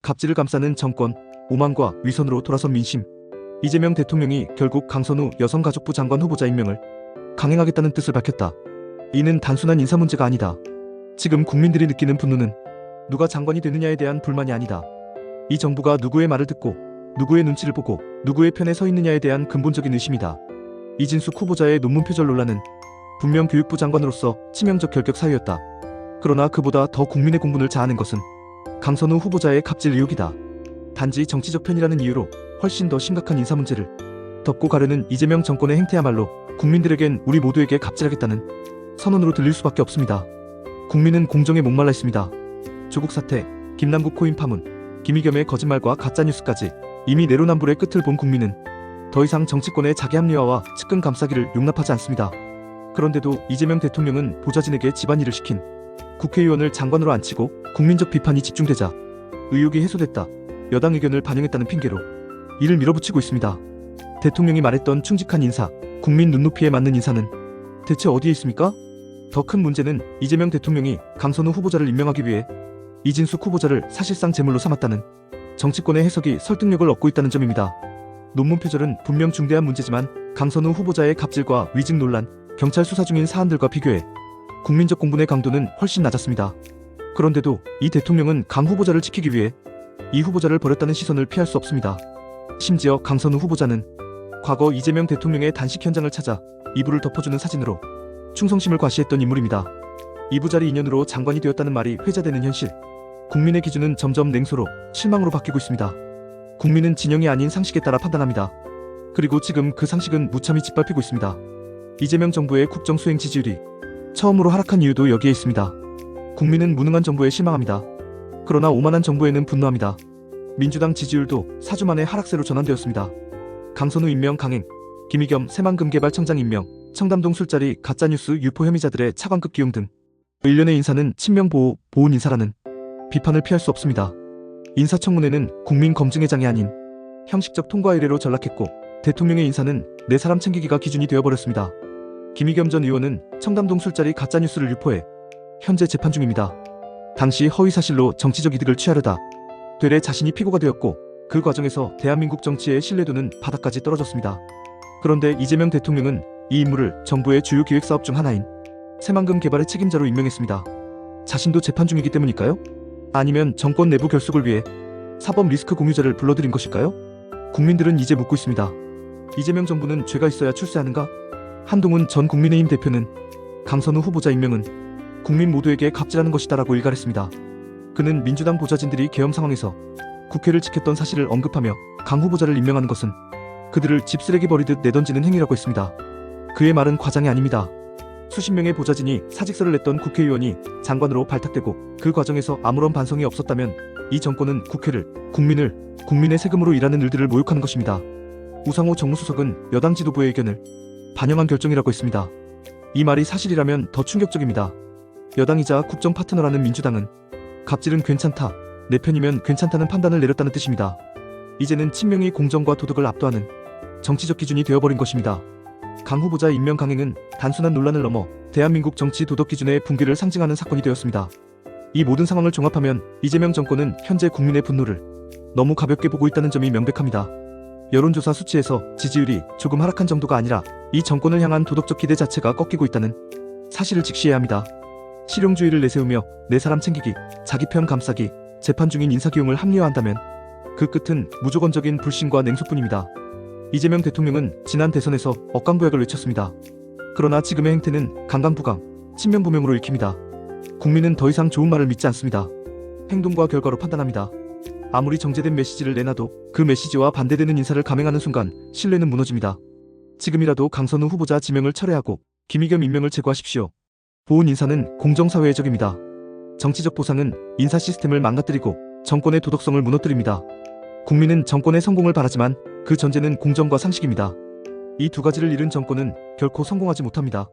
갑질을 감싸는 정권, 오만과 위선으로 돌아선 민심. 이재명 대통령이 결국 강선우 여성가족부 장관 후보자 임명을 강행하겠다는 뜻을 밝혔다. 이는 단순한 인사 문제가 아니다. 지금 국민들이 느끼는 분노는 누가 장관이 되느냐에 대한 불만이 아니다. 이 정부가 누구의 말을 듣고 누구의 눈치를 보고 누구의 편에 서 있느냐에 대한 근본적인 의심이다. 이진숙 후보자의 논문 표절 논란은 분명 교육부 장관으로서 치명적 결격 사유였다. 그러나 그보다 더 국민의 공분을 자아낸 것은 강선우 후보자의 갑질 의혹이다. 단지 정치적 편이라는 이유로 훨씬 더 심각한 인사 문제를 덮고 가려는 이재명 정권의 행태야말로 국민들에겐 우리 모두에게 갑질하겠다는 선언으로 들릴 수밖에 없습니다. 국민은 공정에 목말라 있습니다. 조국 사태, 김남국 코인 파문, 김의겸의 거짓말과 가짜뉴스까지 이미 내로남불의 끝을 본 국민은 더 이상 정치권의 자기 합리화와 측근 감싸기를 용납하지 않습니다. 그런데도 이재명 대통령은 보좌진에게 집안일을 시킨 국회의원을 장관으로 앉히고 국민적 비판이 집중되자 의혹이 해소됐다. 여당 의견을 반영했다는 핑계로 이를 밀어붙이고 있습니다. 대통령이 말했던 충직한 인사, 국민 눈높이에 맞는 인사는 대체 어디에 있습니까? 더 큰 문제는 이재명 대통령이 강선우 후보자를 임명하기 위해 이진숙 후보자를 사실상 제물로 삼았다는 정치권의 해석이 설득력을 얻고 있다는 점입니다. 논문 표절은 분명 중대한 문제지만 강선우 후보자의 갑질과 위증 논란, 경찰 수사 중인 사안들과 비교해 국민적 공분의 강도는 훨씬 낮았습니다. 그런데도 이 대통령은 강 후보자를 지키기 위해 이 후보자를 버렸다는 시선을 피할 수 없습니다. 심지어 강선우 후보자는 과거 이재명 대통령의 단식 현장을 찾아 이불을 덮어주는 사진으로 충성심을 과시했던 인물입니다. 이부자리 인연으로 장관이 되었다는 말이 회자되는 현실. 국민의 기준은 점점 냉소로 실망으로 바뀌고 있습니다. 국민은 진영이 아닌 상식에 따라 판단합니다. 그리고 지금 그 상식은 무참히 짓밟히고 있습니다. 이재명 정부의 국정 수행 지지율이 처음으로 하락한 이유도 여기에 있습니다. 국민은 무능한 정부에 실망합니다. 그러나 오만한 정부에는 분노합니다. 민주당 지지율도 4주 만에 하락세로 전환되었습니다. 강선우 임명 강행, 김의겸 새만금개발청장 임명, 청담동 술자리 가짜뉴스 유포 혐의자들의 차관급 기용 등 일련의 인사는 친명보호, 보훈 인사라는 비판을 피할 수 없습니다. 인사청문회는 국민 검증의 장이 아닌 형식적 통과 의례로 전락했고 대통령의 인사는 내 사람 챙기기가 기준이 되어버렸습니다. 김의겸 전 의원은 청담동 술자리 가짜뉴스를 유포해 현재 재판 중입니다. 당시 허위사실로 정치적 이득을 취하려다 되레 자신이 피고가 되었고 그 과정에서 대한민국 정치의 신뢰도는 바닥까지 떨어졌습니다. 그런데 이재명 대통령은 이 인물을 정부의 주요 기획사업 중 하나인 새만금 개발의 책임자로 임명했습니다. 자신도 재판 중이기 때문일까요? 아니면 정권 내부 결속을 위해 사법 리스크 공유자를 불러들인 것일까요? 국민들은 이제 묻고 있습니다. 이재명 정부는 죄가 있어야 출세하는가? 한동훈 전 국민의힘 대표는 강선우 후보자 임명은 국민 모두에게 갑질하는 것이다라고 일갈했습니다. 그는 민주당 보좌진들이 계엄 상황에서 국회를 지켰던 사실을 언급하며 강 후보자를 임명하는 것은 그들을 집쓰레기 버리듯 내던지는 행위라고 했습니다. 그의 말은 과장이 아닙니다. 수십 명의 보좌진이 사직서를 냈던 국회의원이 장관으로 발탁되고 그 과정에서 아무런 반성이 없었다면 이 정권은 국회를, 국민의 세금으로 일하는 일들을 모욕하는 것입니다. 우상호 정무수석은 여당 지도부의 의견을 반영한 결정이라고 했습니다. 이 말이 사실이라면 더 충격적입니다. 여당이자 국정 파트너라는 민주당은 갑질은 괜찮다, 내 편이면 괜찮다는 판단을 내렸다는 뜻입니다. 이제는 친명이 공정과 도덕을 압도하는 정치적 기준이 되어버린 것입니다. 강 후보자 임명 강행은 단순한 논란을 넘어 대한민국 정치 도덕 기준의 붕괴를 상징하는 사건이 되었습니다. 이 모든 상황을 종합하면 이재명 정권은 현재 국민의 분노를 너무 가볍게 보고 있다는 점이 명백합니다. 여론조사 수치에서 지지율이 조금 하락한 정도가 아니라 이 정권을 향한 도덕적 기대 자체가 꺾이고 있다는 사실을 직시해야 합니다. 실용주의를 내세우며 내 사람 챙기기, 자기 편 감싸기, 재판 중인 인사기용을 합리화한다면 그 끝은 무조건적인 불신과 냉소뿐입니다. 이재명 대통령은 지난 대선에서 억강부약을 외쳤습니다. 그러나 지금의 행태는 강강부강, 친명부명으로 읽힙니다. 국민은 더 이상 좋은 말을 믿지 않습니다. 행동과 결과로 판단합니다. 아무리 정제된 메시지를 내놔도 그 메시지와 반대되는 인사를 감행하는 순간 신뢰는 무너집니다. 지금이라도 강선우 후보자 지명을 철회하고 김의겸 임명을 제거하십시오. 보훈 인사는 공정사회의 적입니다. 정치적 보상은 인사 시스템을 망가뜨리고 정권의 도덕성을 무너뜨립니다. 국민은 정권의 성공을 바라지만 그 전제는 공정과 상식입니다. 이 두 가지를 잃은 정권은 결코 성공하지 못합니다.